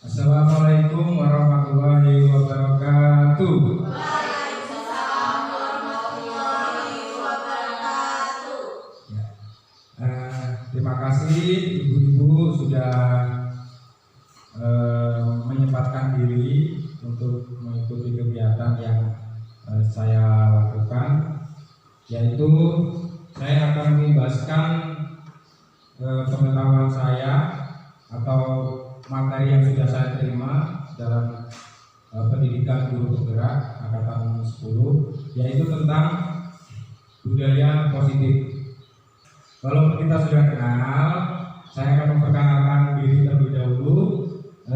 Assalamualaikum warahmatullahi wabarakatuh. Waalaikumsalam warahmatullahi wabarakatuh. Ya. Terima kasih ibu-ibu sudah menyempatkan diri untuk mengikuti kegiatan yang saya lakukan, yaitu saya akan membahaskan pengetahuan saya atau materi yang sudah saya terima dalam pendidikan guru penggerak angkatan 10, yaitu tentang budaya positif. Kalau kita sudah kenal, saya akan memperkenalkan diri terlebih dahulu.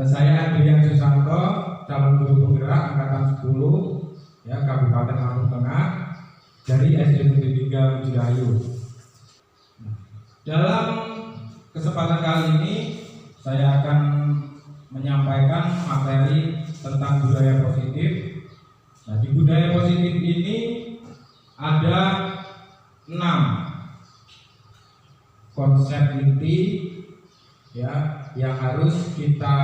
Saya Adrian Susanto, calon guru penggerak angkatan 10 ya, Kabupaten Lampung Tengah, dari SD Negeri 3 Budidayu. Dalam kesempatan kali ini saya akan menyampaikan materi tentang budaya positif. Nah, di budaya positif ini ada 6 konsep inti ya yang harus kita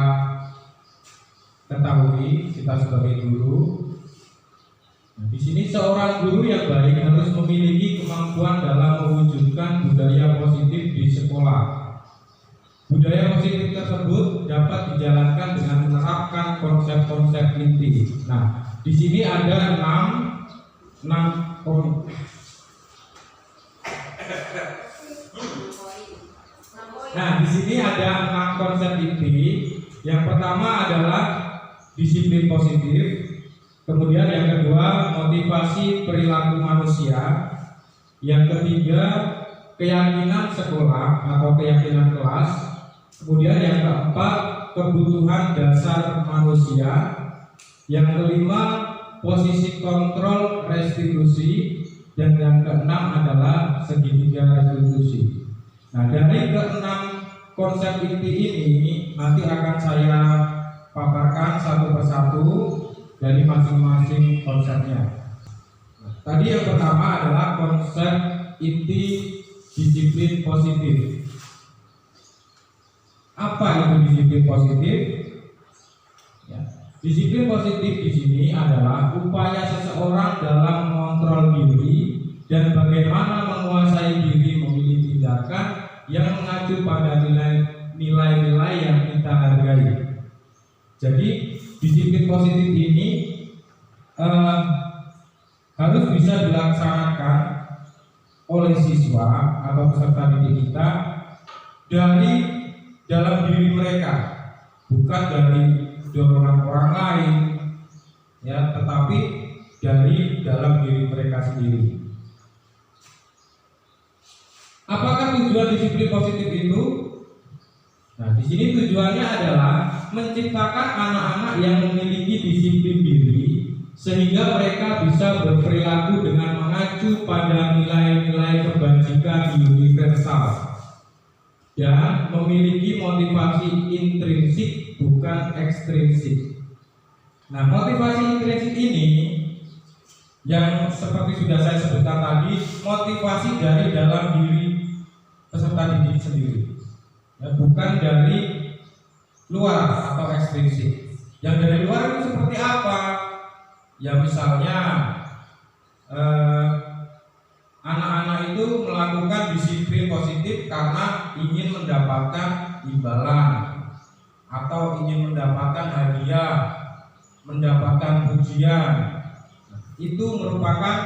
ketahui, kita sebagai guru. Nah, di sini seorang guru yang baik harus memiliki kemampuan dalam mewujudkan budaya positif di sekolah. Budaya positif tersebut dapat dijalankan dengan menerapkan konsep-konsep inti. Nah, di sini ada 6 konsep inti. Yang pertama adalah disiplin positif. Kemudian yang kedua, motivasi perilaku manusia. Yang ketiga, keyakinan sekolah atau keyakinan kelas. Kemudian yang keempat, kebutuhan dasar manusia. Yang kelima, posisi kontrol restitusi. Dan yang keenam adalah segitiga restitusi. Nah, dari keenam konsep inti ini nanti akan saya paparkan satu persatu dari masing-masing konsepnya. Nah, tadi yang pertama adalah konsep inti disiplin positif. Apa itu disiplin positif? Ya. Disiplin positif di sini adalah upaya seseorang dalam mengontrol diri dan bagaimana menguasai diri memilih tindakan yang mengacu pada nilai-nilai yang kita hargai. Jadi disiplin positif ini harus bisa dilaksanakan oleh siswa atau peserta didik kita dari dalam diri mereka, bukan dari dorongan orang lain, ya, tetapi dari dalam diri mereka sendiri. Apakah tujuan disiplin positif itu? Nah, di sini tujuannya adalah menciptakan anak-anak yang memiliki disiplin diri sehingga mereka bisa berperilaku dengan mengacu pada nilai-nilai kebajikan universal dan memiliki motivasi intrinsik bukan ekstrinsik. Nah, motivasi intrinsik ini yang seperti sudah saya sebutkan tadi, motivasi dari dalam diri peserta didik sendiri, ya, bukan dari luar atau ekstrinsik. Yang dari luar itu seperti apa? Ya, misalnya anak-anak itu melakukan disiplin positif karena ingin mendapatkan imbalan atau ingin mendapatkan hadiah, mendapatkan pujian. Itu merupakan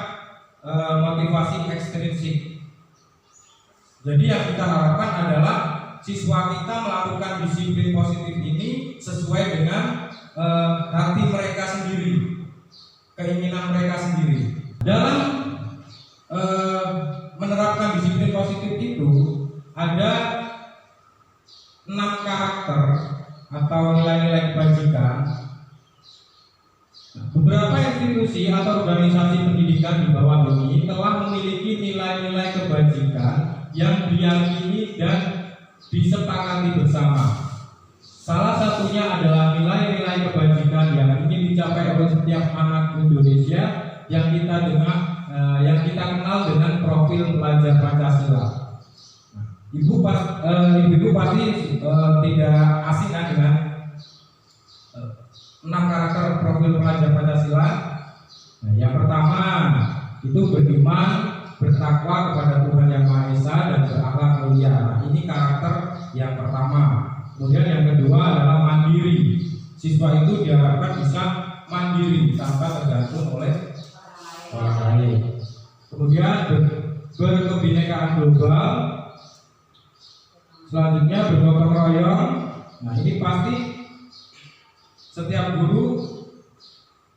motivasi ekstrinsik. Jadi yang kita harapkan adalah siswa kita melakukan disiplin positif ini sesuai dengan hati mereka sendiri, keinginan mereka sendiri. Dalam menerapkan disiplin positif itu ada 6 karakter atau nilai-nilai kebajikan. Beberapa institusi atau organisasi pendidikan di bawah ini telah memiliki nilai-nilai kebajikan yang diyakini dan disepakati bersama. Salah satunya adalah nilai-nilai kebajikan yang ingin dicapai oleh setiap anak Indonesia yang kita kenal dengan profil pelajar Pancasila. Ibu pasti tidak asing kan dengan 6 karakter profil pelajar Pancasila. Nah, yang pertama itu beriman, bertakwa kepada Tuhan Yang Maha Esa dan berakhlak mulia. Nah, ini karakter yang pertama. Kemudian yang kedua adalah mandiri. Siswa itu diharapkan bisa mandiri tanpa tergantung oleh orang lain. Kemudian berkebinekaan global. Selanjutnya bergotong royong. Nah, ini pasti setiap guru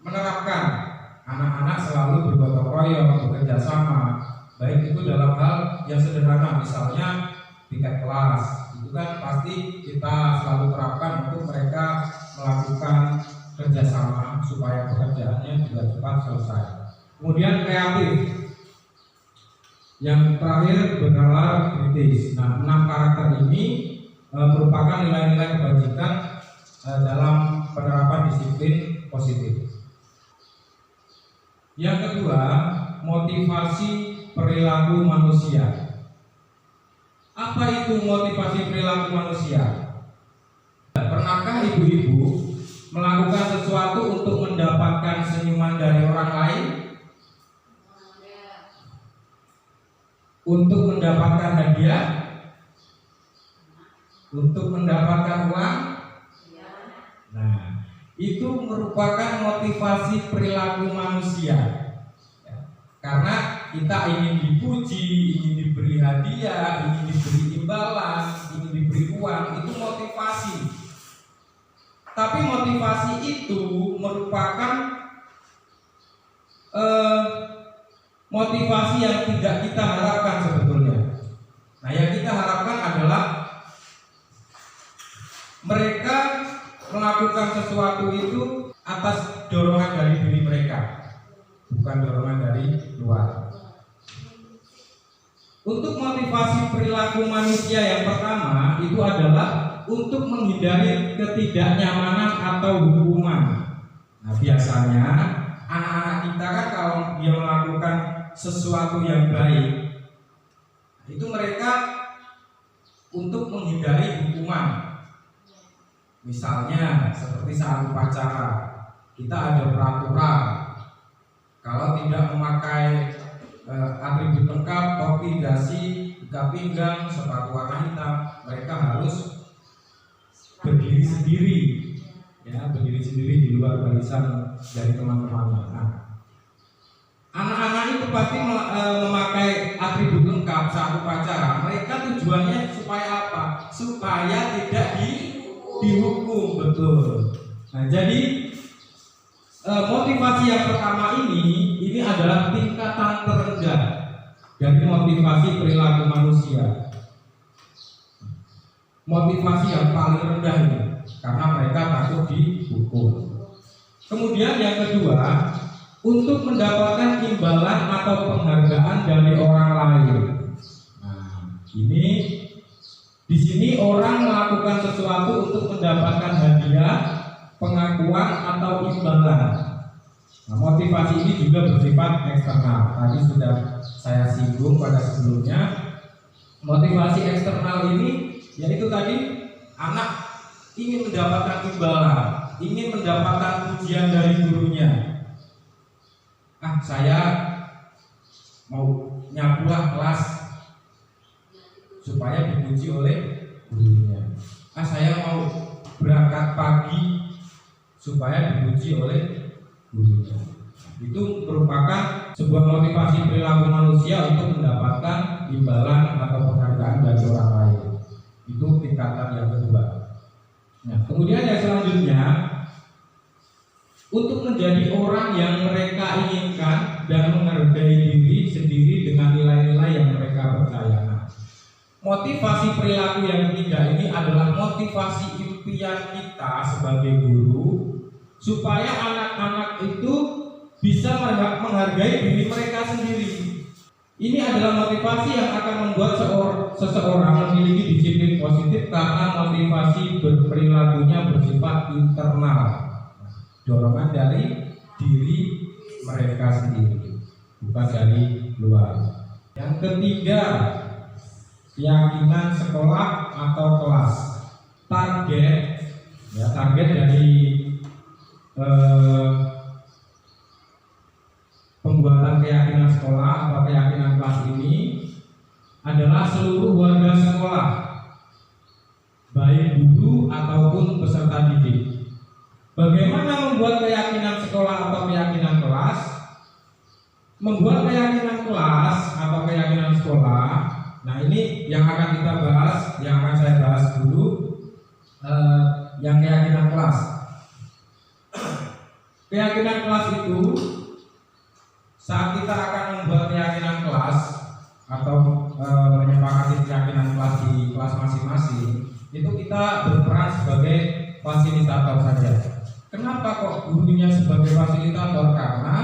menerapkan anak-anak selalu bergotong royong, bekerja sama, baik itu dalam hal yang sederhana, misalnya tiket kelas, itu kan pasti kita selalu terapkan untuk mereka melakukan kerjasama supaya pekerjaannya juga cepat selesai. Kemudian kreatif, yang terakhir bernalar kritis. Nah, 6 karakter ini merupakan nilai-nilai kebajikan dalam penerapan disiplin positif. Yang kedua, motivasi perilaku manusia. Apa itu motivasi perilaku manusia? Pernahkah ibu-ibu melakukan sesuatu untuk mendapatkan senyuman dari orang lain? Untuk mendapatkan hadiah? Untuk mendapatkan uang? Nah, itu merupakan motivasi perilaku manusia. Ya, karena kita ingin dipuji, ingin diberi hadiah, ingin diberi imbalan, ingin diberi uang, itu motivasi. Tapi motivasi itu merupakan motivasi yang tidak kita harapkan sebetulnya. Nah, yang kita harapkan adalah mereka melakukan sesuatu itu atas dorongan dari diri mereka, bukan dorongan dari luar. Untuk motivasi perilaku manusia yang pertama itu adalah untuk menghindari ketidaknyamanan atau hukuman. Nah, biasanya anak-anak kita kan kalau dia melakukan sesuatu yang baik, itu mereka untuk menghindari hukuman. Misalnya seperti saat upacara, kita ada peraturan kalau tidak memakai atribut lengkap, topi, dasi, ikat pinggang, sepatu warna hitam, mereka harus berdiri sendiri, ya, berdiri sendiri di luar barisan dari teman-temannya. Nah, anak-anak itu pasti memakai atribut lengkap saat upacara. Mereka tujuannya supaya apa? Supaya tidak dihukum, betul. Nah, jadi motivasi yang pertama ini adalah tingkatan terendah dari motivasi perilaku manusia. Motivasi yang paling rendah ini, karena mereka takut dihukum. Kemudian yang kedua, untuk mendapatkan imbalan atau penghargaan dari orang lain. Nah, ini di sini orang melakukan sesuatu untuk mendapatkan hadiah, pengakuan atau imbalan. Nah, motivasi ini juga bersifat eksternal. Tadi sudah saya singgung pada sebelumnya. Motivasi eksternal ini yaitu tadi anak ingin mendapatkan imbalan, ingin mendapatkan pujian dari gurunya. Saya mau nyapulah kelas supaya dipuji oleh gurunya. Saya mau berangkat pagi supaya dipuji oleh gurunya. Itu merupakan sebuah motivasi perilaku manusia untuk mendapatkan imbalan atau penghargaan dari orang lain. Itu tingkatan yang kedua. Nah, kemudian yang selanjutnya, untuk menjadi orang yang mereka inginkan dan menghargai diri sendiri dengan nilai-nilai yang mereka percaya. Nah, motivasi perilaku yang ketiga ini adalah motivasi impian kita sebagai guru, supaya anak-anak itu bisa menghargai diri mereka sendiri. Ini adalah motivasi yang akan membuat seseorang memiliki disiplin positif karena motivasi berperilakunya bersifat internal, dorongan dari diri mereka sendiri, bukan dari luar. Yang ketiga, keyakinan sekolah atau kelas. Target dari pembuatan keyakinan sekolah atau keyakinan kelas ini adalah seluruh warga sekolah, baik guru ataupun peserta didik. Bagaimana membuat keyakinan sekolah atau keyakinan kelas? Membuat keyakinan kelas atau keyakinan sekolah. Nah, ini yang akan kita bahas, yang akan saya bahas dulu, yang keyakinan kelas. Keyakinan kelas itu saat kita akan membuat keyakinan kelas atau menyepakati keyakinan kelas di kelas masing-masing, itu kita berperan sebagai fasilitator saja. Kenapa kok gurunya sebagai fasilitator? Karena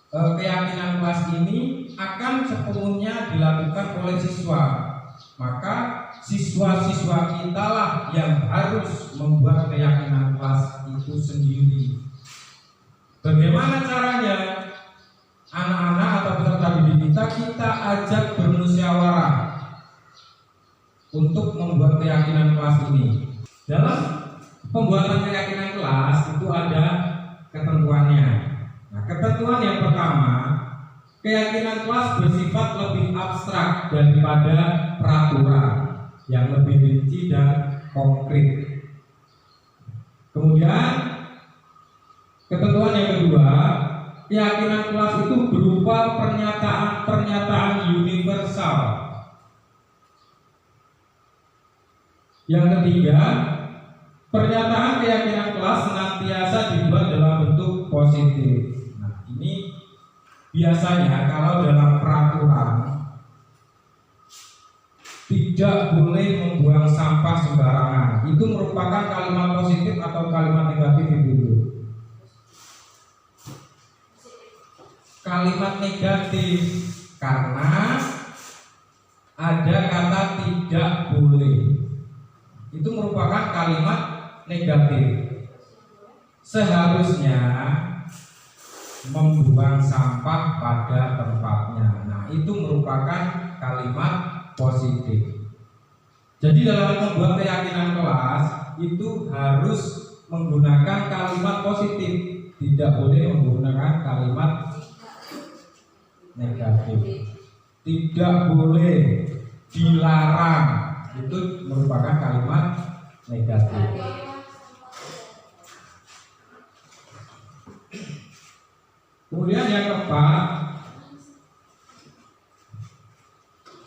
keyakinan kelas ini akan sepenuhnya dilakukan oleh siswa. Maka siswa-siswa kita lah yang harus membuat keyakinan kelas itu sendiri. Bagaimana caranya? Anak-anak atau peserta didik kita ajak bermusyawarah untuk membuat keyakinan kelas ini. Dalam pembuatan keyakinan kelas itu ada ketentuannya. Nah, ketentuan yang pertama, keyakinan kelas bersifat lebih abstrak daripada peraturan yang lebih rinci dan konkret. Kemudian ketentuan yang kedua, keyakinan kelas itu berupa pernyataan-pernyataan universal. Yang ketiga, pernyataan keyakinan kelas senantiasa dibuat dalam bentuk positif. Nah, ini biasanya kalau dalam peraturan tidak boleh membuang sampah sembarangan. Itu merupakan kalimat positif atau kalimat negatif itu? Kalimat negatif, karena ada kata tidak boleh. Itu merupakan kalimat negatif. Seharusnya membuang sampah pada tempatnya. Nah, itu merupakan kalimat positif. Jadi dalam membuat keyakinan kelas itu harus menggunakan kalimat positif, tidak boleh menggunakan kalimat negatif. Tidak boleh, dilarang, itu merupakan kalimat negatif. Kemudian yang keempat,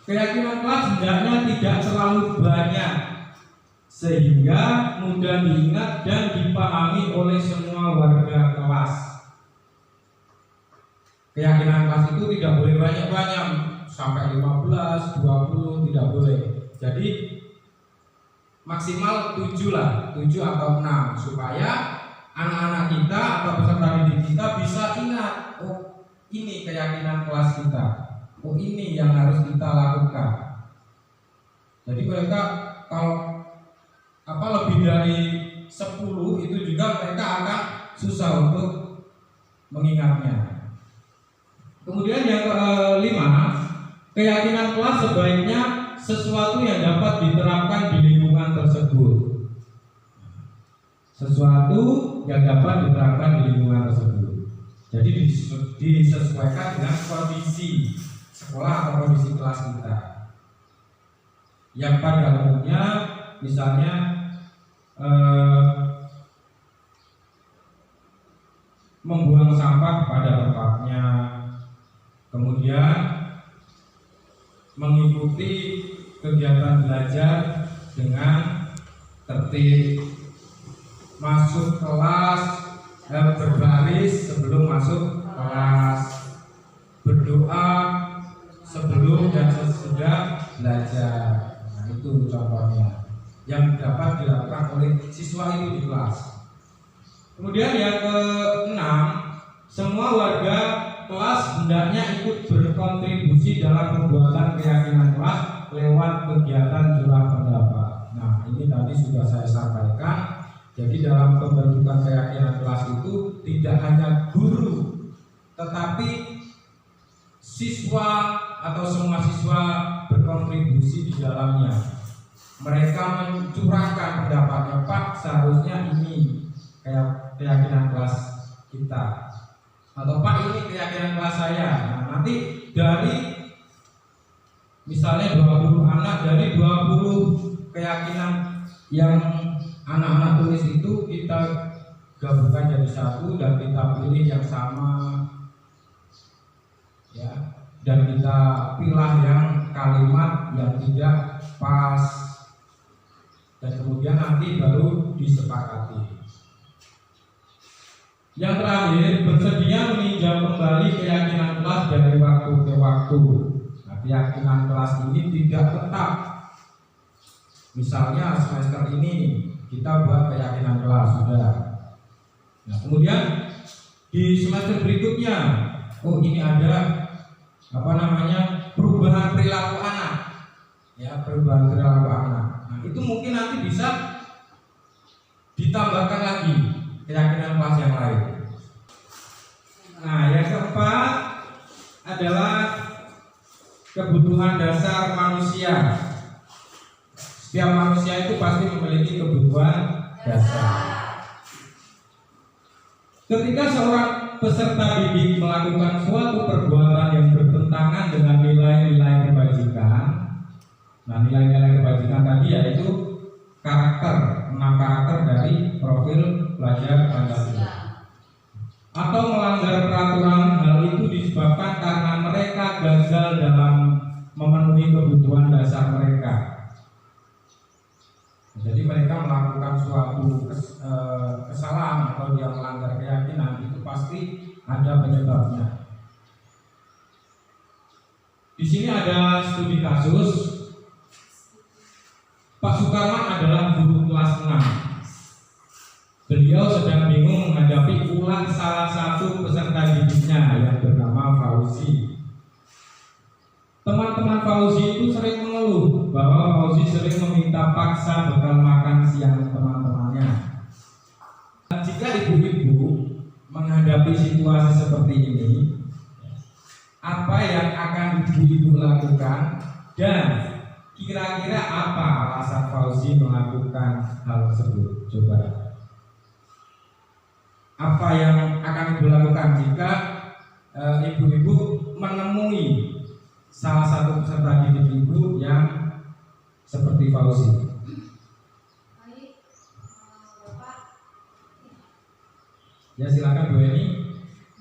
keyakinan kelas hendaknya tidak terlalu banyak sehingga mudah diingat dan dipahami oleh semua warga kelas. Keyakinan kelas itu tidak boleh banyak-banyak, sampai 15, 20 tidak boleh. Jadi maksimal 7 lah, 7 atau 6, supaya anak-anak kita atau peserta didik kita bisa ingat, oh ini keyakinan kelas kita, oh ini yang harus kita lakukan. Jadi mereka kalau lebih dari 10 itu juga mereka akan susah untuk mengingatnya. Kemudian yang kelima, keyakinan kelas sebaiknya sesuatu yang dapat diterapkan di lingkungan tersebut. Sesuatu yang dapat diterapkan di lingkungan tersebut. Jadi disesuaikan dengan kondisi sekolah atau kondisi kelas kita. Yang pada umumnya misalnya membuang sampah pada tempatnya, kemudian mengikuti kegiatan belajar dengan tertib, masuk kelas berbaris sebelum masuk kelas, berdoa sebelum dan sesudah belajar. Nah, itu contohnya yang dapat dilakukan oleh siswa itu di kelas. Kemudian yang keenam, semua warga kelas hendaknya ikut berkontribusi dalam pembuatan keyakinan kelas lewat kegiatan curah pendapat. Nah, ini tadi sudah saya sampaikan. Jadi dalam pembentukan keyakinan kelas itu tidak hanya guru, tetapi siswa atau semua siswa berkontribusi di dalamnya. Mereka mencurahkan pendapatnya, Pak, seharusnya ini, kayak keyakinan kelas kita, atau Pak ini keyakinan kelas saya. Nah, nanti dari misalnya 20 anak, dari 20 keyakinan yang anak-anak tulis itu kita gabungkan jadi satu dan kita pilih yang sama, ya, dan kita pilih yang kalimat yang tidak pas, dan kemudian nanti baru disepakati. Yang terakhir, bersedia meninjau kembali keyakinan kelas dari waktu ke waktu. Nah, keyakinan kelas ini tidak tetap. Misalnya semester ini kita buat keyakinan kelas sudah. Nah, kemudian di semester berikutnya, oh ini ada perubahan perilaku anak, ya, perubahan perilaku anak. Nah, itu mungkin nanti bisa ditambahkan lagi keyakinan kelas yang lain. Nah, yang keempat adalah kebutuhan dasar manusia. Setiap manusia itu pasti memiliki kebutuhan dasar. Ketika seorang peserta didik melakukan suatu perbuatan yang bertentangan dengan nilai-nilai kebajikan, nah nilai-nilai kebajikan tadi yaitu karakter, 6 karakter dari profil pelajar Pancasila, atau melanggar peraturan, hal itu disebabkan karena mereka gagal dalam memenuhi kebutuhan dasar mereka. Jadi mereka melakukan suatu kesalahan atau dia melanggar keyakinan, itu pasti ada penyebabnya. Di sini ada studi kasus. Pak Sukarman adalah guru kelas 6. Beliau sedang bingung menghadapi ulang salah satu peserta didiknya yang bernama Fauzi. Teman-teman Fauzi itu sering mengeluh bahwa Fauzi sering meminta paksa bekal makan siang teman-temannya. Jika ibu-ibu menghadapi situasi seperti ini, apa yang akan ibu-ibu lakukan dan kira-kira apa alasan Fauzi melakukan hal tersebut? Coba. Apa yang akan ibu lakukan jika ibu-ibu menemui salah satu peserta didik ibu yang seperti Fauzi? Baik, Bapak. Ya, silakan Bu Eni.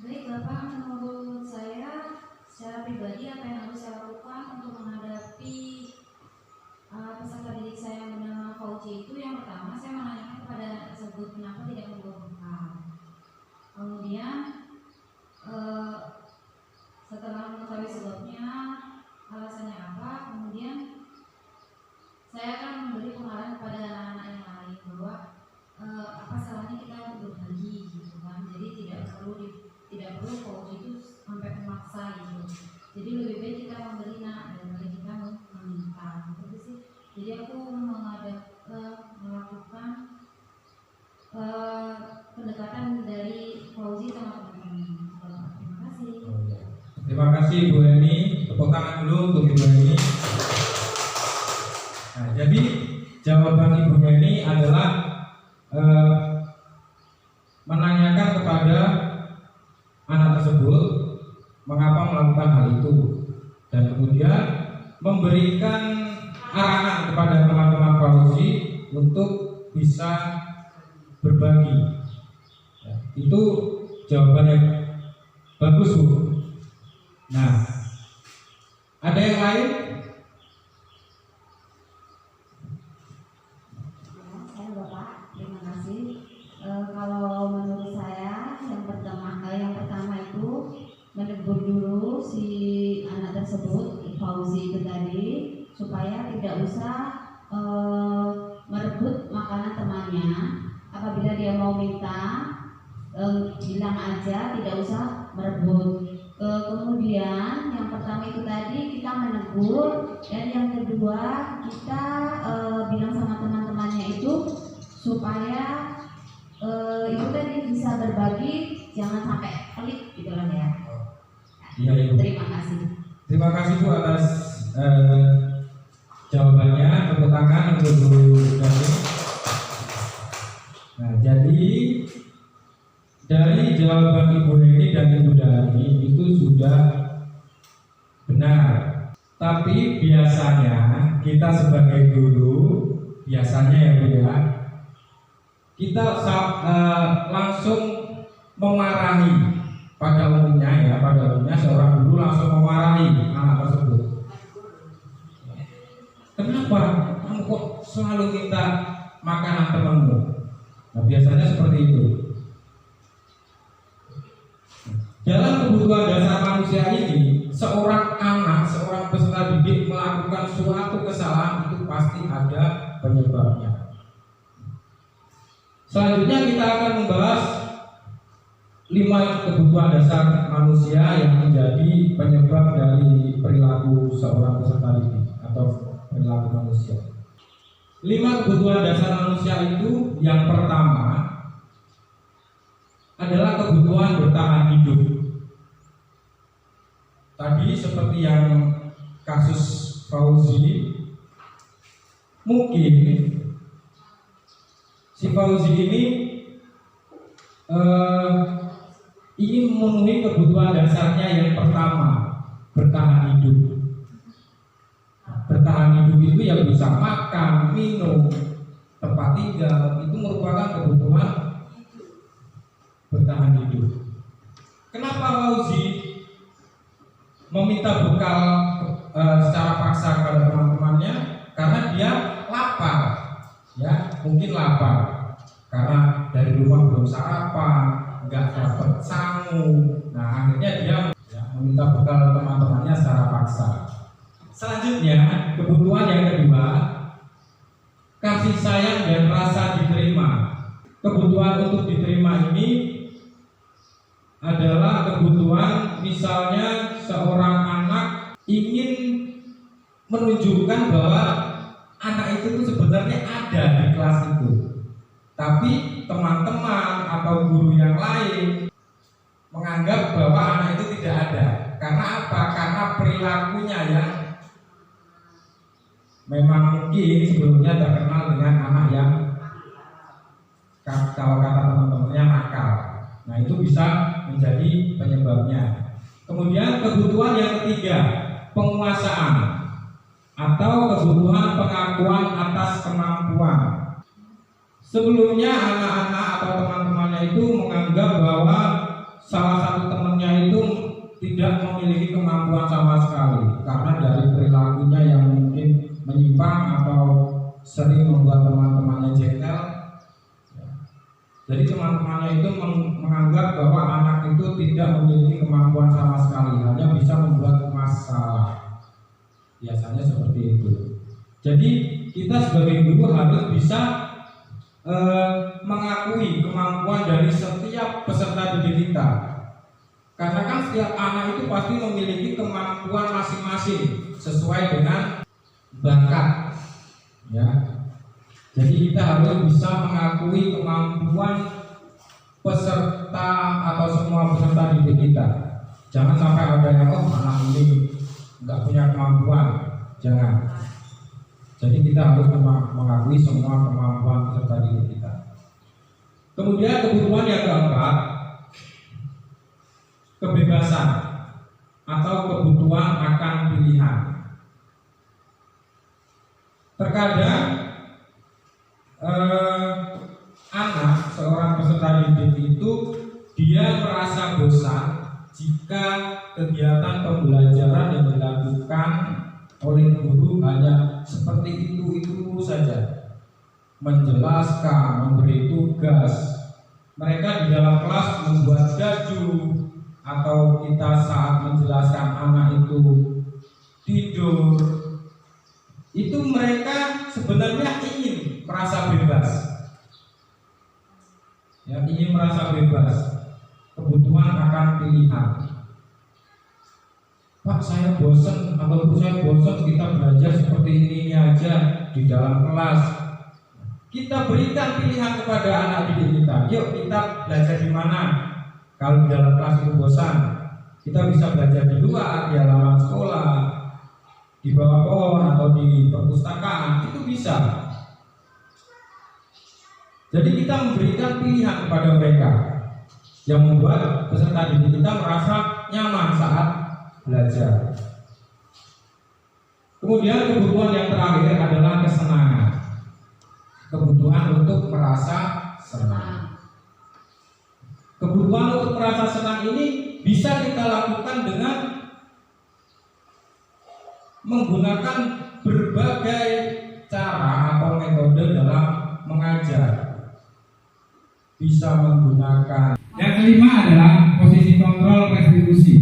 Baik, Bapak, menurut saya secara pribadi apa yang harus saya lakukan untuk menghadapi peserta didik saya yang bernama Fauzi itu, yang pertama saya menanyakan kepada anak tersebut kenapa tidak membawa bekal. Kemudian setelah mengetahui sebabnya, alasannya apa, kemudian saya akan memberi pengarahan kepada anak-anak yang lain bahwa apa salahnya kita berbagi gitu kan. Jadi tidak perlu Fauzi itu sampai memaksa gitu. Jadi lebih baik kita memberi daripada kita meminta gitu sih. Jadi aku melakukan pendekatan dari Fauzi sama teman-teman. Terima kasih. Terima kasih Bu Eni. Tepuk tangan dulu untuk Ibu Eni. Nah, jadi jawaban Ibu Eni adalah menanyakan kepada anak tersebut mengapa melakukan hal itu, dan kemudian memberikan arahan kepada teman-teman Fauzi untuk bisa berbagi. Ya, itu jawabannya bagus, Bu. Nah, ada yang lain? Saya Bapak, terima kasih. Kalau menurut saya yang pertama itu menegur dulu si anak tersebut, Fauzi itu tadi, supaya tidak usah merebut makanan temannya. Apabila dia mau minta, bilang aja, tidak usah merebut. Kemudian yang pertama itu tadi kita menegur, dan yang kedua kita bilang sama teman-temannya itu supaya itu tadi bisa berbagi, jangan sampai pelit gitu kan ya. Iya, Ibu. Terima kasih. Terima kasih Bu atas jawabannya. Tepuk tangan untuk Bu Dani. Nah, jadi jawaban Ibu Heni dan Ibu Dani itu sudah benar. Tapi biasanya kita sebagai guru, biasanya ya Bu ya, kita langsung memarahi. Pada umumnya seorang guru langsung memarahi anak tersebut. Kenapa kamu kok selalu minta makanan temanmu? Nah, biasanya seperti itu. Dalam kebutuhan dasar manusia ini, seorang anak, seorang peserta didik melakukan suatu kesalahan itu pasti ada penyebabnya. Selanjutnya kita akan membahas 5 kebutuhan dasar manusia yang menjadi penyebab dari perilaku seorang peserta didik atau perilaku manusia. 5 kebutuhan dasar manusia itu, yang pertama adalah kebutuhan bertahan hidup. Tadi seperti yang kasus Fauzi, mungkin si Fauzi ini ingin memenuhi kebutuhan dasarnya yang pertama, bertahan hidup. Bertahan hidup itu yang bisa makan, minum, tempat tinggal, itu merupakan kebutuhan bertahan hidup. Kenapa Fauzi meminta bekal secara paksa kepada teman-temannya? Karena dia lapar, ya mungkin lapar karena dari rumah belum sarapan, nggak dapat sangu. Nah akhirnya dia meminta bekal teman-temannya secara paksa. Selanjutnya kebutuhan yang kedua, kasih sayang dan rasa diterima. Kebutuhan untuk diterima ini adalah kebutuhan, misalnya seorang anak ingin menunjukkan bahwa anak itu sebenarnya ada di kelas itu, tapi teman-teman atau guru yang lain menganggap bahwa anak itu tidak ada. Karena apa? Karena perilakunya yang memang mungkin sebelumnya terkenal dengan anak yang kalau kata teman-temannya nakal. Nah itu bisa menjadi penyebabnya. Kemudian kebutuhan yang ketiga, penguasaan atau kebutuhan pengakuan atas kemampuan. Sebelumnya anak-anak atau teman-temannya itu menganggap bahwa salah satu temannya itu tidak memiliki kemampuan sama sekali karena dari perilakunya yang mungkin menyimpang atau sering membuat teman-temannya jengkel. Jadi teman-temannya itu menganggap bahwa anak itu tidak memiliki kemampuan sama sekali, hanya bisa membuat masalah. Biasanya seperti itu. Jadi kita sebagai guru harus bisa mengakui kemampuan dari setiap peserta didik kita. Karena kan setiap anak itu pasti memiliki kemampuan masing-masing sesuai dengan bakat. Ya. Jadi kita harus bisa mengakui kemampuan peserta atau semua peserta didik kita. Jangan sampai ada yang anak ini nggak punya kemampuan, jangan. Jadi kita harus mengakui semua kemampuan peserta didik kita. Kemudian kebutuhan yang keempat, kebebasan atau kebutuhan akan pilihan. Terkadang anak seorang peserta didik itu dia merasa bosan jika kegiatan pembelajaran yang dilakukan oleh guru hanya seperti itu saja, menjelaskan, memberi tugas. Mereka di dalam kelas membuat gaduh, atau kita saat menjelaskan anak itu tidur. Itu mereka sebenarnya ingin merasa bebas, ya, ingin merasa bebas. Kebutuhan akan pilihan. Pak, saya bosan, atau Bu, saya bosan kita belajar seperti ini aja di dalam kelas. Kita berikan pilihan kepada anak didik kita. Yuk kita belajar di mana? Kalau di dalam kelas itu bosan, kita bisa belajar di luar, di halaman sekolah, di bawah pohon atau di perpustakaan, itu bisa. Jadi kita memberikan pilihan kepada mereka. yang membuat peserta didik kita merasa nyaman saat belajar. Kemudian kebutuhan yang terakhir adalah kesenangan. Kebutuhan untuk merasa senang. Kebutuhan untuk merasa senang ini bisa kita lakukan dengan menggunakan berbagai cara atau metode dalam mengajar. Bisa menggunakan. Yang kelima adalah posisi kontrol restitusi.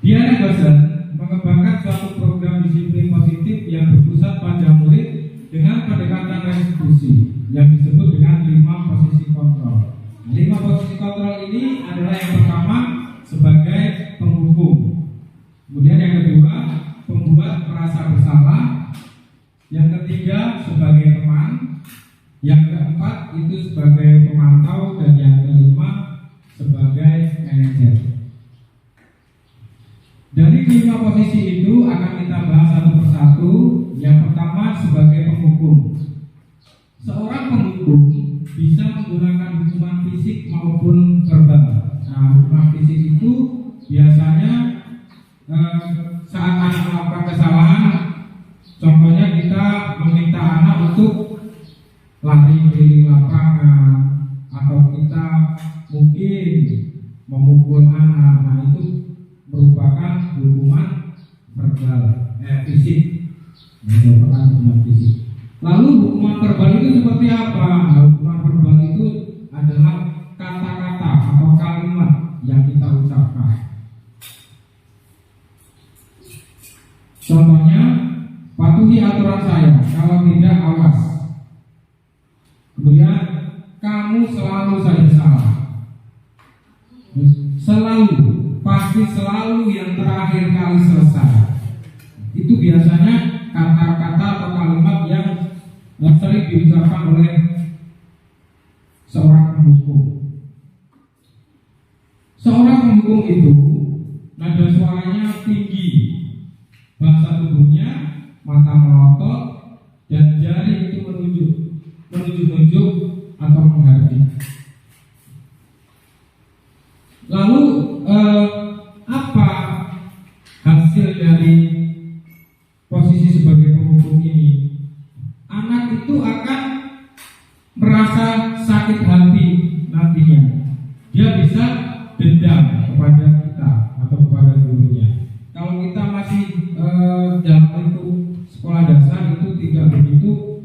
Diana dosen mengembangkan suatu program disiplin positif yang berpusat pada murid dengan pendekatan restitusi yang disebut dengan 5 posisi kontrol. 5 posisi kontrol ini adalah yang pertama sebagai penghukum, kemudian yang kedua pembuat merasa bersalah, yang ketiga sebagai teman, yang keempat itu sebagai pemantau, dan yang kelima sebagai manajer. Dari 5 posisi itu akan kita bahas satu persatu. Yang pertama sebagai penghukum. Seorang penghukum bisa menggunakan hukuman fisik maupun verbal. Nah, hukuman fisik itu biasanya saat anak melakukan kesalahan, contohnya kita meminta anak untuk lari keliling lapangan, atau kita mungkin memukul anak. Nah, itu merupakan hukuman verbal, fisik. Merupakan hukuman fisik. Lalu hukuman verbal itu seperti apa? Hukuman verbal itu adalah kata-kata atau kalimat yang kita ucapkan. Contohnya, patuhi aturan saya, kalau tidak awas. Kemudian, kamu selalu saja salah. Selalu, pasti selalu yang terakhir kali selesai. Itu biasanya kata-kata atau kalimat yang sering diucapkan oleh seorang penghukum. Seorang penghukum itu nada suaranya tinggi, bahasa tubuhnya mata melotot, dan jari itu menunjuk atau menghardik. Lalu apa hasil dari posisi sebagai penghukum ini? Anak itu akan merasa sakit hati nantinya. Dia bisa dendam kepada kita atau kepada gurunya. Kalau kita masih dalam bentuk sekolah dasar, itu tidak begitu,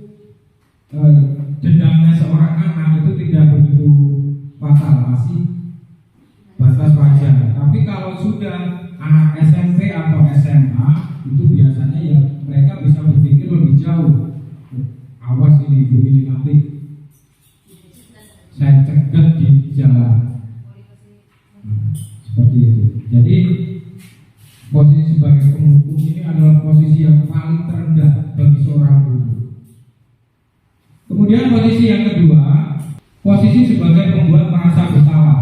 dendamnya seorang anak itu tidak begitu fatal, masih batas wajar. Tapi kalau sudah anak SMP atau SMA, itu biasanya ya mereka bisa berpikir lebih jauh. Awas ini ibu ini nanti saya cegat di jalan. Seperti itu. Jadi posisi sebagai penghukum ini adalah posisi yang paling terendah bagi seorang guru. Kemudian posisi yang kedua, posisi sebagai pembuat merasa bersalah.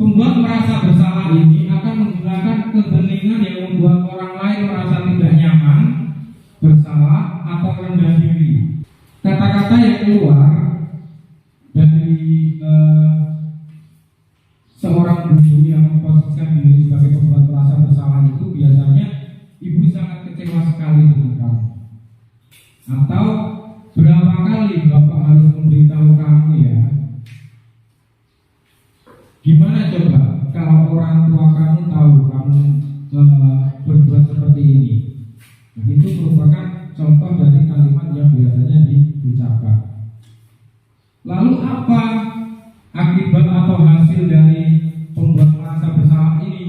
Pembuat merasa bersalah ini akan menggunakan keheningan yang membuat orang lain merasa tidak nyaman, bersalah, atau rendah diri. Kata-kata yang keluar dari seorang guru yang memposisikan diri sebagai pembuat merasa bersalah itu biasanya, ibu sangat kecewa sekali dengan kamu, atau berapa kali bapak harus memberitahu kamu ya. Gimana coba kalau orang tua kamu tahu kamu berbuat seperti ini? Nah, itu merupakan contoh dari kalimat yang biasanya diucapkan. Lalu apa akibat atau hasil dari pembuat merasa bersalah ini?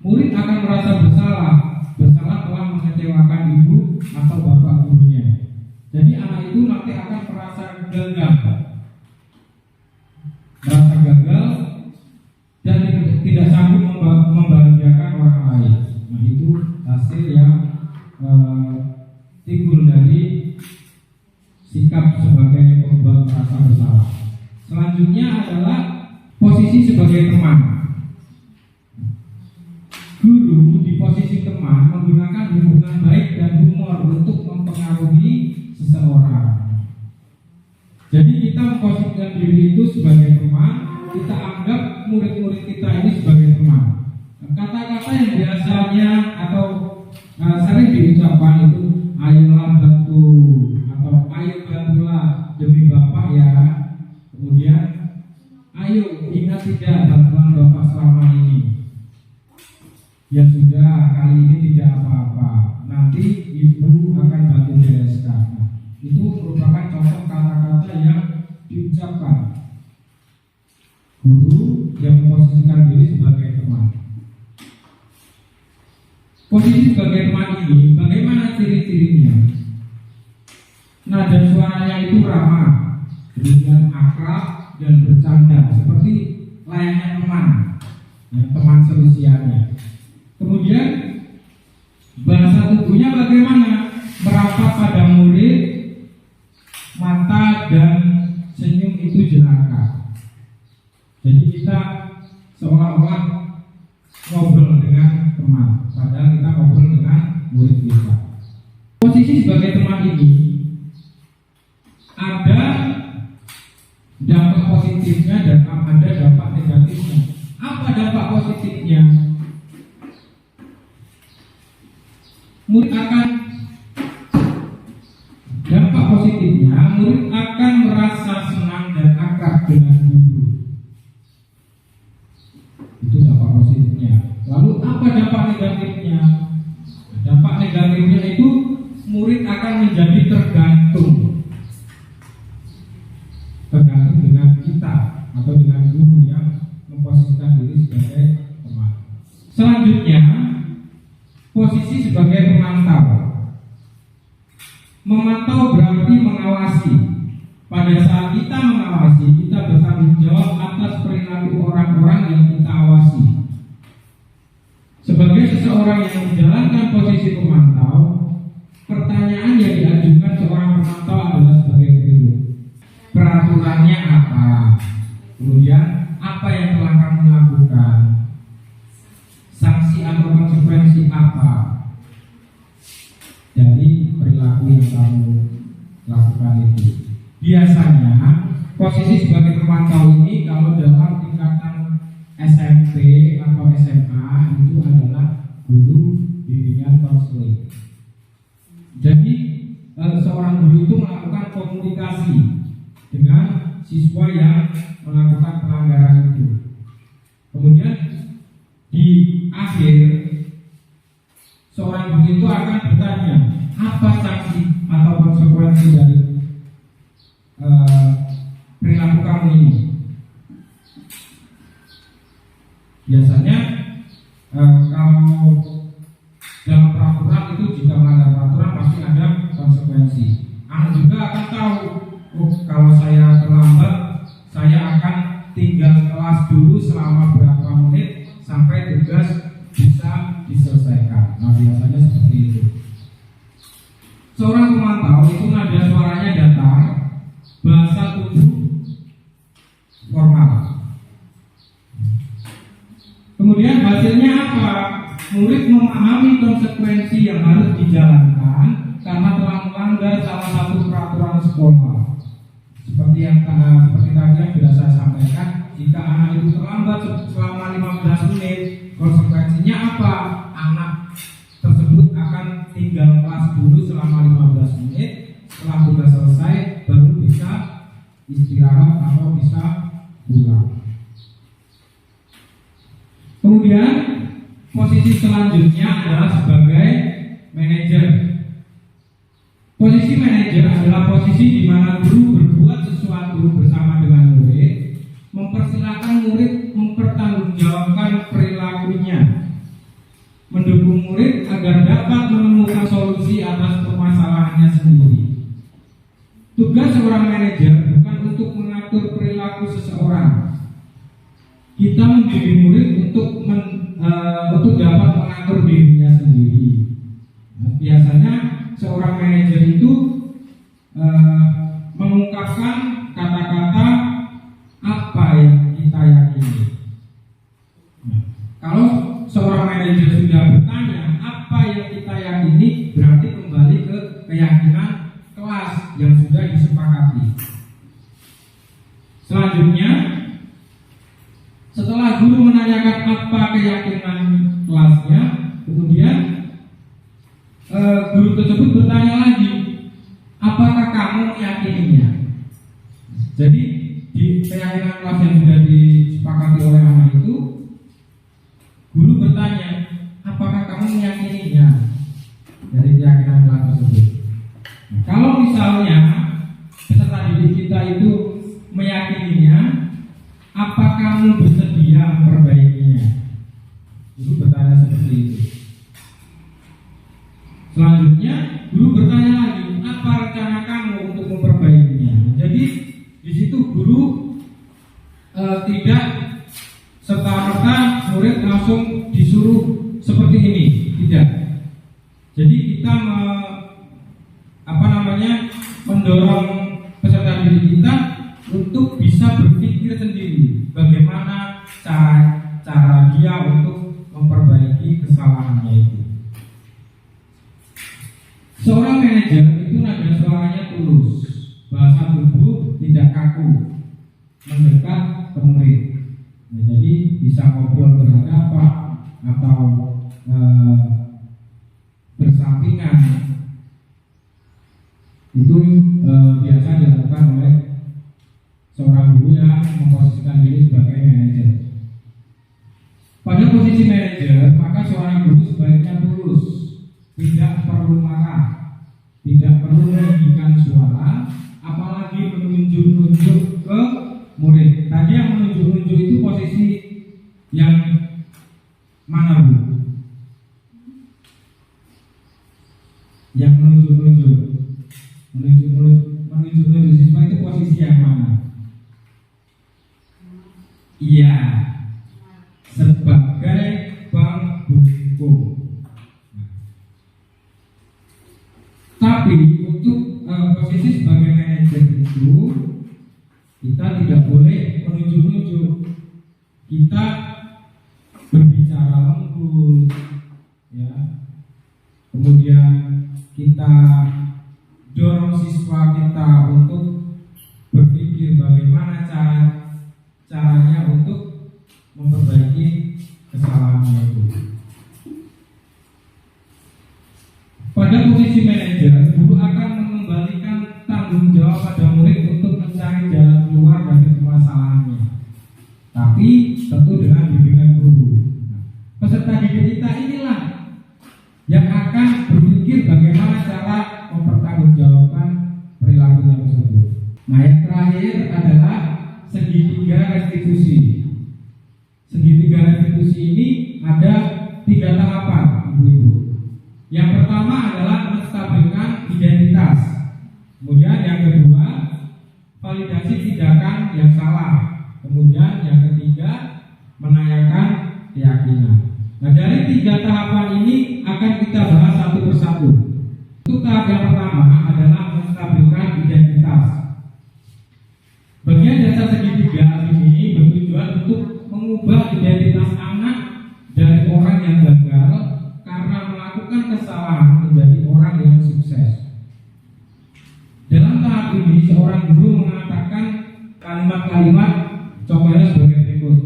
Murid akan merasa bersalah telah mengecewakan ibu atau bapak gurunya. Jadi anak itu nanti akan merasa gagal, dan tidak sanggup membahagiakan orang lain. Nah, itu hasil yang timbul dari sikap sebagai pembuat merasa bersalah. Selanjutnya adalah posisi sebagai teman. Guru di posisi teman menggunakan hubungan baik dan humor untuk mempengaruhi seseorang. Jadi kita memposisikan diri itu sebagai teman kita anggap murid-murid kita ini sebagai teman. Kata-kata yang biasanya atau sering diucapkan itu ayolah bantu atau ayo bantulah demi Bapak ya. Kemudian ayo ingat tidak bantuan Bapak selama ini. Ya sudah, kali ini tidak apa-apa. Nanti Ibu akan bantu bereskan. Itu merupakan contoh kata-kata yang diucapkan guru yang memposisikan diri sebagai teman. Posisi sebagai teman ini, bagaimana ciri-cirinya? Nada suaranya itu ramah, kemudian akrab dan bercanda, seperti layaknya teman, ya, teman seusianya. Kemudian bahasa tubuhnya bagaimana? Merapat pada murid, mata dan senyum itu jelaka. Jadi kita seolah-olah ngobrol dengan teman, padahal kita ngobrol dengan murid kita. Posisi sebagai teman ini ada dampak positifnya dan ada dampak negatifnya. Apa dampak positifnya? Murid akan dampak positifnya, murid akan merasa senang dan akrab dengan guru. Itu dampak positifnya. Lalu apa dampak negatifnya? Dampak negatifnya itu murid akan menjadi tergantung dengan kita atau dengan guru yang memposisikan diri sebagai teman. Selanjutnya, posisi sebagai pemantau. Memantau berarti mengawasi. Pada saat kita mengawasi, kita bertanggung jawab atas perilaku orang-orang yang kita awasi. Sebagai seseorang yang menjalankan posisi pemantau, pertanyaan yang diajukan seorang pemantau adalah sebagai berikut. Peraturannya apa? Kemudian apa yang telah kamu lakukan? Sanksi atau konsekuensi apa dari perilaku yang kamu lakukan itu? Biasanya posisi sebagai pemantau ini kalau dalam tingkatan SMP atau SMA itu adalah guru bimbingan konseling. Jadi seorang guru itu melakukan komunikasi dengan siswa yang melakukan pelanggaran itu. Kemudian di akhir seorang guru itu akan bertanya, apa sanksi atau konsekuensi dari perilaku kamu ini? Biasanya kalau dalam peraturan itu jika melanggar peraturan pasti ada konsekuensi. Anak juga akan tahu, oh kalau saya terlambat, saya akan tinggal kelas dulu selama berapa menit sampai tugas bisa diselesaikan. Nah biasanya seperti itu. Seorang pemantau itu nada suaranya datar, bahasa tubuh formal. Kemudian hasilnya apa? Murid memahami konsekuensi yang harus dijalankan karena telah melanggar salah satu peraturan sekolah. Seperti tadi yang sudah saya sampaikan, jika anak itu terlambat selama 15 menit, konsekuensinya apa? Anak tersebut akan tinggal kelas dulu selama 15 menit. Setelah tugas selesai, baru bisa istirahat atau bisa pulang. Kemudian posisi selanjutnya adalah sebagai manajer. Posisi manajer adalah posisi di mana guru berbuat sesuatu bersama dengan murid, mempersilahkan murid mempertanggungjawabkan perilakunya, mendukung murid agar dapat menemukan solusi atas permasalahannya sendiri. Tugas seorang manajer bukan untuk mengatur perilaku seseorang. Kita mendidik murid untuk dapat mengatur dirinya sendiri. Nah, biasanya seorang manajer itu mengungkapkan kata-kata apa yang kita yakini. Nah, kalau seorang manajer sudah bertanya apa yang kita yakini, berarti kembali ke keyakinan kelas yang sudah disepakati. Selanjutnya, guru menanyakan apa keyakinan kelasnya, kemudian guru tersebut bertanya lagi, apakah kamu meyakininya? Jadi di keyakinan kelas yang sudah disepakati oleh anak itu, guru bertanya, apakah kamu meyakininya dari keyakinan kelas tersebut? Nah, kalau misalnya peserta didik kita itu meyakininya, apa kamu bersedia memperbaikinya? Guru bertanya seperti itu. Selanjutnya, guru bertanya lagi, apa rencana kamu untuk memperbaikinya? Jadi di situ guru tidak serta-merta murid langsung disuruh seperti ini, tidak. Jadi kita mendorong peserta didik kita untuk bisa berpikir sendiri bagaimana cara dia untuk memperbaiki kesalahannya itu. Seorang manajer itu nada suaranya tulus, bahasa tubuh tidak kaku, mendekat ke murid. Nah, jadi bisa ngobrol berhadapan atau bersampingan. Itu biasa dilakukan oleh seorang guru yang memposisikan diri sebagai manajer. Pada posisi manajer, maka seorang guru sebaiknya tulus, tidak perlu marah, tidak perlu meninggikan suara, apalagi menunjuk-nunjuk ke murid. Tadi yang menunjuk-nunjuk itu posisi yang mana, Bu? Yang menunjuk-nunjuk siswa itu posisi yang mana? Iya, sebagai penghukum. Tapi untuk posisi sebagai manajer itu kita tidak boleh menunjuk-nunjuk. Kita berbicara lembut, ya. Kemudian kita dorong siswa kita untuk berpikir bagaimana caranya untuk memperbaiki kesalahannya itu. Pada posisi manajer, guru akan mengembalikan tanggung jawab pada murid untuk mencari jalan keluar dari permasalahannya. Tapi tentu dengan bimbingan guru. Peserta didik kita inilah yang akan berpikir bagaimana cara mempertanggungjawabkan perilakunya tersebut. Nah, yang terakhir adalah segitiga restitusi. Segitiga restitusi ini ada 3 tahapan, Ibu-ibu. Yang pertama adalah menstabilkan identitas. Kemudian yang kedua, validasi tindakan yang salah. Kemudian yang ketiga, menanyakan keyakinan. Nah, dari 3 tahapan ini akan kita bahas satu persatu. Untuk tahap yang pertama adalah menstabilkan identitas. Bagian dasar segitiga ini bertujuan untuk mengubah identitas anak dari orang yang gagal karena melakukan kesalahan menjadi orang yang sukses. Dalam tahap ini seorang guru mengatakan kalimat-kalimat contohnya sebagai berikut.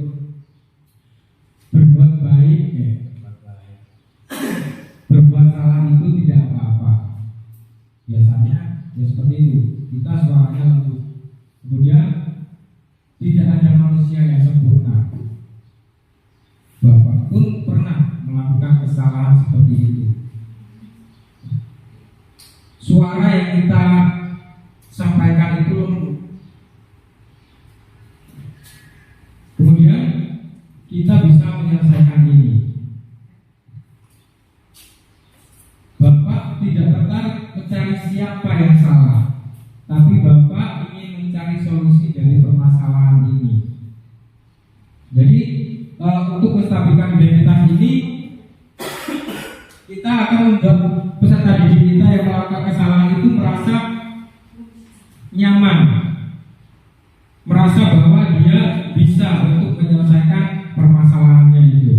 Berbuat baik, berbuat salah itu tidak apa-apa. Biasanya ya seperti itu. Kita suaranya lembut. Kemudian tidak ada manusia yang sempurna. Bapak pun pernah melakukan kesalahan seperti itu. Suara yang kita sampaikan itu lembut. Kemudian kita bisa menyelesaikan ini. Bapak tidak tertarik mencari siapa yang salah, tapi Bapak ingin mencari solusi dari permasalahan ini. Jadi untuk menstabilkan identitas ini, kita akan membuat peserta didik kita yang melakukan kesalahan itu merasa nyaman, merasa bahwa dia bisa untuk menyelesaikan permasalahannya itu.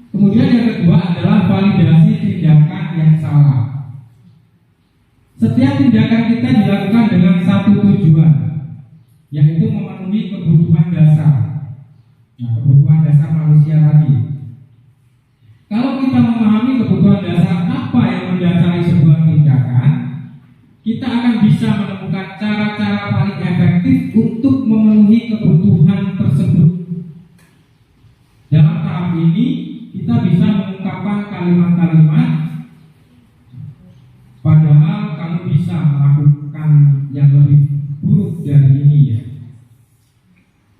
Kemudian yang kedua adalah validasi tindakan yang salah. Setiap tindakan kita dilakukan dengan satu tujuan, yaitu memenuhi kebutuhan dasar. Nah, kebutuhan dasar manusia tadi. Kalau kita memahami kebutuhan dasar apa yang mendasari sebuah tindakan, kita akan bisa menemukan cara-cara paling efektif untuk memenuhi kebutuhan tersebut. Dalam tahap ini, kita bisa mengungkapkan kalimat-kalimat, padahal kamu bisa melakukan yang lebih buruk dari ini ya.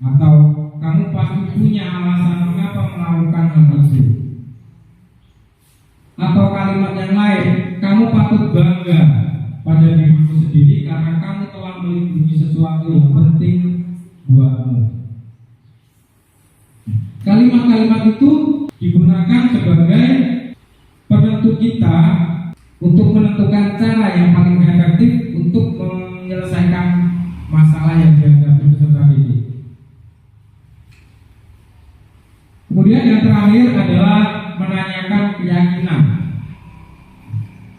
Atau kamu pasti punya alasan mengapa melakukan hal itu. Atau kalimat yang lain, kamu patut bangga pada dirimu sendiri karena kamu telah melindungi sesuatu yang penting buatmu. Kalimat-kalimat itu digunakan sebagai penentu kita untuk menentukan cara yang paling efektif untuk menyelesaikan masalah yang dihadapi peserta didik. Kemudian yang terakhir adalah menanyakan keyakinan.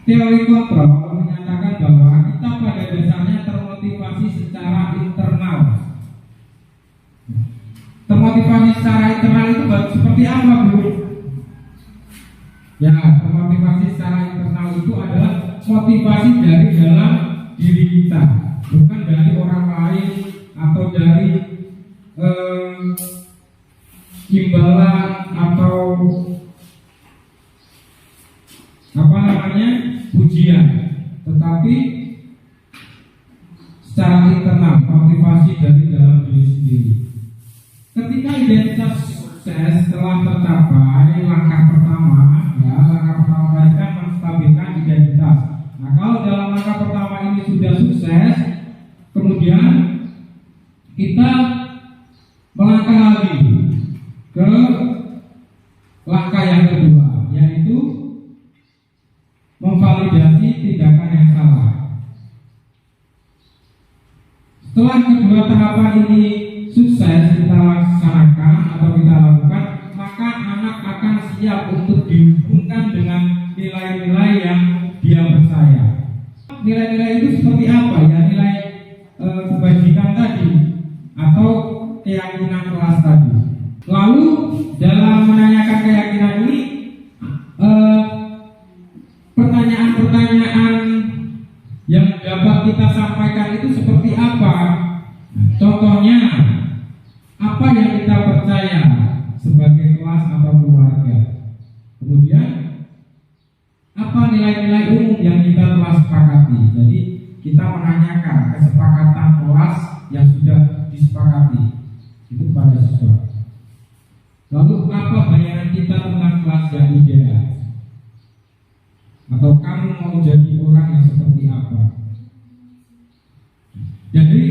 Teori kontrol menyatakan bahwa kita pada dasarnya termotivasi secara internal. Termotivasi secara internal itu seperti apa, Bu? Ya, termotivasi secara internal itu adalah motivasi dari dalam diri kita, bukan dari orang lain atau dari imbalan atau pujian, tetapi secara internal, motivasi dari dalam diri sendiri. Ketika identitas sukses telah tercapai, langkah pertama tadi kan menstabilkan identitas. Nah, kalau dalam langkah pertama ini sudah sukses, kemudian kita melangkah lagi ke langkah yang kedua, yaitu memvalidasi tindakan yang salah. Setelah kedua tahapan ini sukses kita laksanakan atau kita lakukan, maka anak akan siap untuk dihubungkan dengan nilai-nilai yang dia percaya. Nilai-nilai itu seperti apa ya? Nilai kebajikan tadi atau keyakinan kelas tadi. Lalu dalam menanyakan keyakinan ini, pertanyaan-pertanyaan yang dapat kita sampaikan itu seperti apa? Contohnya, apa yang kita percaya sebagai kelas atau keluarga? Kemudian, apa nilai-nilai umum yang kita telah sepakati? Jadi, kita menanyakan kesepakatan kelas yang sudah disepakati itu pada siswa. Lalu, apa bayangan kita tentang kelas yang ideal? Atau kamu mau jadi orang yang seperti apa? Jadi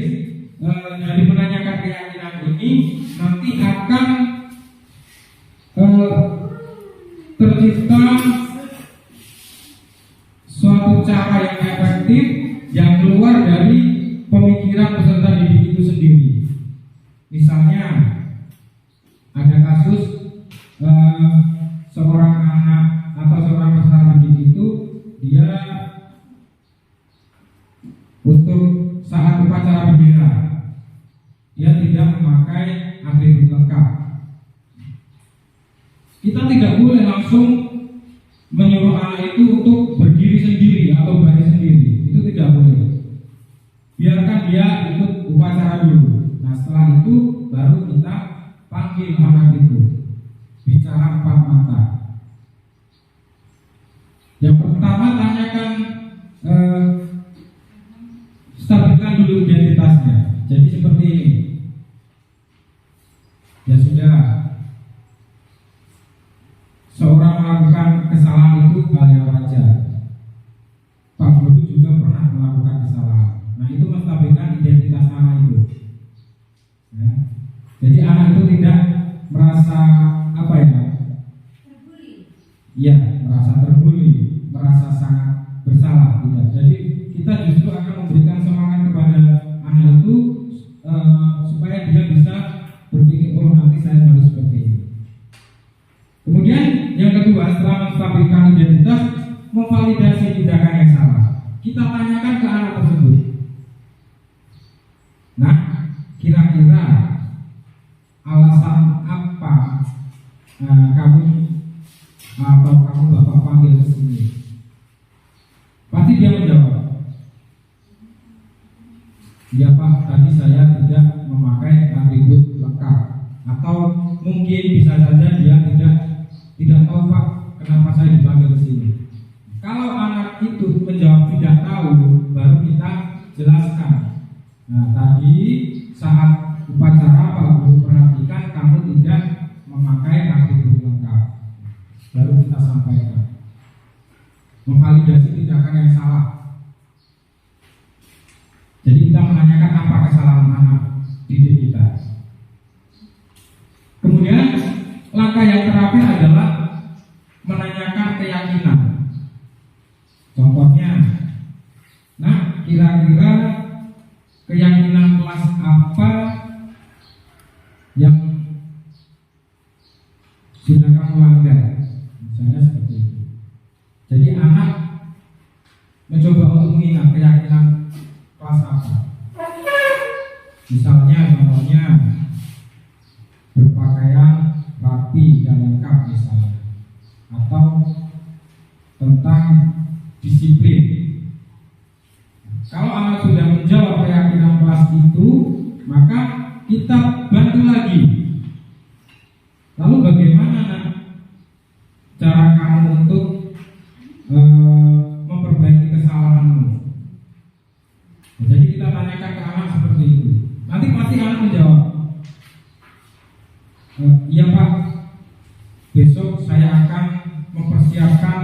dari menanyakan keyakinan ini nanti akan tercipta suatu cara yang efektif yang keluar dari pemikiran peserta didik itu sendiri. Misalnya ada kasus seorang anak atau seorang peserta didik itu dia untuk saat upacara bendera dia tidak memakai atribut lengkap. Kita tidak boleh langsung menyuruh anak itu untuk berdiri sendiri atau baris sendiri, itu tidak boleh. Biarkan dia ikut upacara dulu. Nah, setelah itu baru kita panggil anak itu bicara empat mata. Yang pertama, tanyakan stabilkan dulu identitasnya. Jadi seperti ini. Ya sudah, seorang melakukan kesalahan itu hal yang wajar. Pak Guru juga pernah melakukan kesalahan. Nah, itu menstabilkan identitas anak itu. Ya. Jadi anak itu tidak merasa apa ya? Iya, merasa terbuli, merasa sangat bersalah. Tidak. Jadi kita justru akan memberikan semangat kepada anak itu supaya dia bisa berpikir, oh nanti saya harus seperti ini. Kemudian yang kedua, setelah menstabilkan identitas, memvalidasi tindakan yang salah. Kita tanyakan ke anak tersebut. Nah, kira-kira alasan apa ya Pak, tadi saya tidak memakai atribut lengkap, atau mungkin bisa saja dia tidak tahu Pak, kenapa saya dipanggil ke sini. Kalau anak itu menjawab tidak tahu, baru kita jelaskan. Nah, tadi saat upacara Pak Guru perhatikan kamu tidak memakai atribut lengkap, baru kita sampaikan. Memvalidasi tindakan yang salah. Jadi kita menanyakan apa kesalahan anak didik kita. Kemudian langkah yang terakhir adalah menanyakan keyakinan. Contohnya, nah kira-kira keyakinan kelas apa yang sudah kamu langgar? Misalnya seperti itu. Jadi anak mencoba untuk mengingat keyakinan kelas apa. Misalnya contohnya berpakaian rapi dan lengkap misalnya, atau tentang disiplin. Kalau anak sudah menjawab keyakinan kelas itu, maka kita bantu lagi. Lalu bagaimana cara kamu untuk memperbaiki kesalahanmu? Jadi kita tanyakan ke anak seperti itu. Nanti pasti anak menjawab, iya Pak, besok saya akan mempersiapkan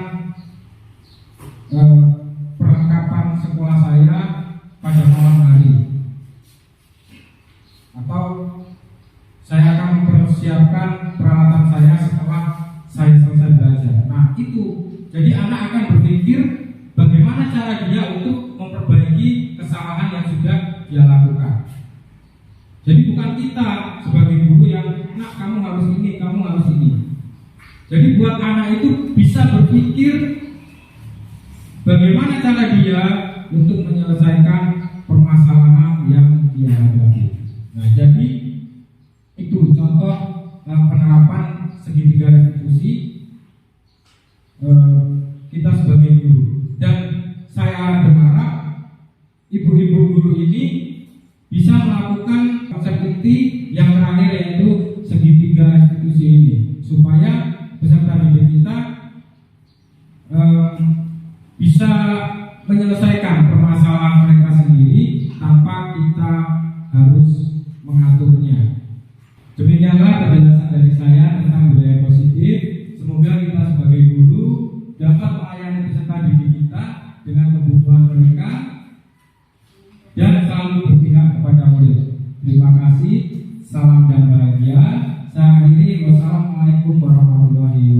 perlengkapan sekolah saya pada malam hari, atau saya akan mempersiapkan peralatan saya setelah saya selesai belajar. Nah itu, jadi anak akan berpikir bagaimana cara dia untuk memperbaiki kesalahan yang sudah dia lakukan. Jadi bukan kita sebagai guru yang, nak kamu harus ini, kamu harus ini. Jadi buat anak itu bisa berpikir bagaimana cara dia untuk menyelesaikan permasalahan yang dia hadapi. Nah, jadi itu contoh penerapan segitiga restitusi kita sebagai guru. Dan saya berharap ibu-ibu guru ini bisa melakukan konsep inti yang terakhir, yaitu segitiga restitusi ini, supaya peserta didik kita bisa menyelesaikan permasalahan mereka sendiri tanpa kita harus mengaturnya. Demikianlah penjelasan dari saya tentang budaya positif. Semoga kita sebagai guru dapat melayani peserta didik kita dengan kebutuhan mereka dan selalu berpihak kepada murid. Terima kasih, salam dan bahagia. Saya akhiri, wassalamualaikum warahmatullahi wabarakatuh.